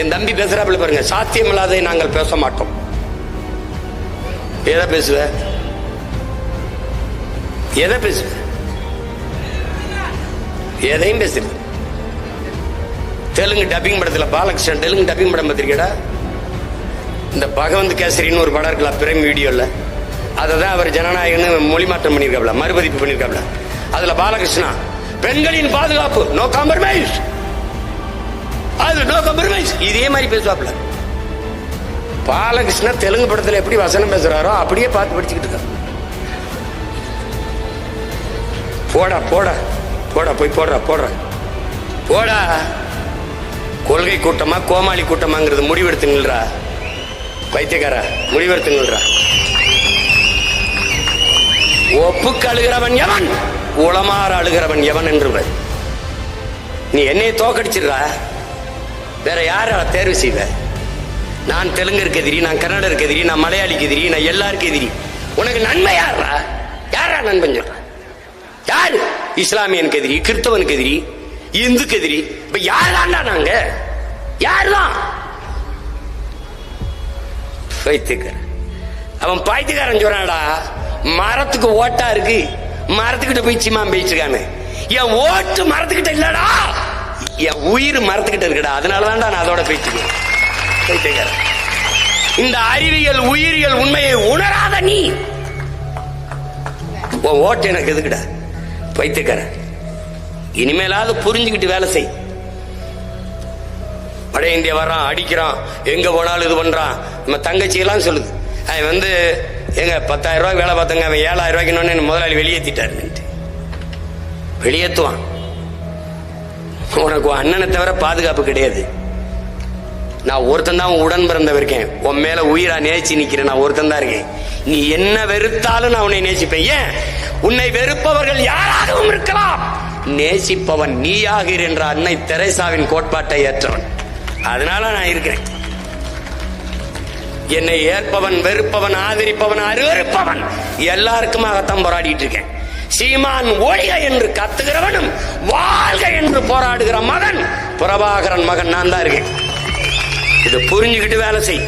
என் தம்பி பேசுறாப்புல பாருங்க, சாத்தியம் இல்லாததை நாங்கள் பேச மாட்டோம். எதை பேசுவ? எதை பேசுவ? எதையும் பேசுற. தெலுங்கு டப்பிங் படத்துல பாலகிருஷ்ணன் தெலுங்கு டப்பிங் படம் பார்த்திருக்கடா? இந்த பகவந்த் கேசரின்னு ஒரு படம் இருக்கலாம் பிரைம் வீடியோல, அதை தான் அவர் ஜனநாயகன்னு மொழி மாற்றம் பண்ணியிருக்காப்ல, மறுபதிப்பு பண்ணியிருக்காப்ல. அதுல பாலகிருஷ்ணா பெண்களின் பாதுகாப்பு நோ காம்ப்ரமைஸ், அது நோ காம்ப்ரமைஸ், இதே மாதிரி பேசுவாப்ல. பாலகிருஷ்ணா தெலுங்கு படத்துல எப்படி வசனம் பேசுறாரோ அப்படியே பார்த்து படிச்சுக்கிட்டு இருக்காரு. போடா போடா போடா, போய் போடுறா போடுற போடா. கொள்கை கூட்டமா கோமாளி கூட்டமாங்கிறது முடிவெடுத்துங்கள்ரா, பைத்தியக்கார முடிவெடுத்துங்கள்ரா. ஒப்புக்கு அழுகிறவன் எவன், உளமாற அழுகிறவன் எவன் என்று நீ என்னை தோக்கடிச்சிடுறா. வேற யார தேர்வு செய்வ? நான் தெலுங்கருக்கு எதிரி, நான் கன்னடருக்கு எதிரி, நான் மலையாளிக்கு எதிரி, நான் எல்லாருக்கும் எதிரி. உனக்கு நன்மை யாரா? யாரா நண்பன் சொல்ற? யாரு? இஸ்லாமியனுக்கு எதிரி, கிறிஸ்தவனுக்கு எதிரி, இந்துக்கு எதிரி. இப்ப யாருதான்டா நாங்க? யாருதான்? பைத்தியக்காரன். அவன் பைத்தியக்காரன் சொல்றான்டா, மரத்துக்கு ஓட்டா இருக்கு, மரத்துக்கிட்ட போய் சிம்மா பேசிருக்கானு. என் ஓட்டு மரத்துக்கிட்ட இல்லடா, என் உயிர் மரத்துக்கிட்ட இருக்குடா, அதனாலதான்டா நான் அதோட பேசிக்கிறேன். பைத்தியக்காரன். இந்த அறிவியல் உயிரியல் உண்மையை உணராத நீ உன் ஓட்டு எனக்கு எதுக்குடா? பைத்தியக்காரன். இனிமேலாவது புரிஞ்சுக்கிட்டு வேலை செய். வட இந்தியா வர்றான், அடிக்கிறான், எங்க போனாலும் இது பண்றான். நம்ம தங்கச்சி எல்லாம் சொல்லுது, அவன் எங்க 10,000 ரூபாய் வேலை பார்த்தங்க, அவன் 7,000 ரூபாய்க்கு முதலாளி வெளியேற்றிட்டாரு. வெளியேற்றுவான். உனக்கு அண்ணனை தவிர பாதுகாப்பு கிடையாது. நான் ஒருத்தன் தான் உடன் பிறந்தவன் இருக்கேன், உன் மேல உயிரா நேசி நிக்கிறேன், நான் ஒருத்தன் தான் இருக்கேன். நீ என்ன வெறுத்தாலும் நான் உன்னை நேசிப்பேன். ஏன்? உன்னை வெறுப்பவர்கள் யாராகவும் இருக்கலாம், நேசிப்பவன் நீயாகிறீர் என்ற அன்னை தெரேசாவின் கோட்பாட்டை ஏற்றவன். அதனால நான் இருக்கிறேன். என்னை ஏற்பவன், வெறுப்பவன், ஆதரிப்பவன், அருவருப்பவன் எல்லாருக்குமாகத்தான் போராடிட்டு இருக்கேன். சீமான் ஒழிக என்று கத்துகிறவனும் வாழ்க என்று போராடுகிற மகன் பிரபாகரன் மகன் நான் தான் இருக்கேன். இதை புரிஞ்சுக்கிட்டு வேலை செய்.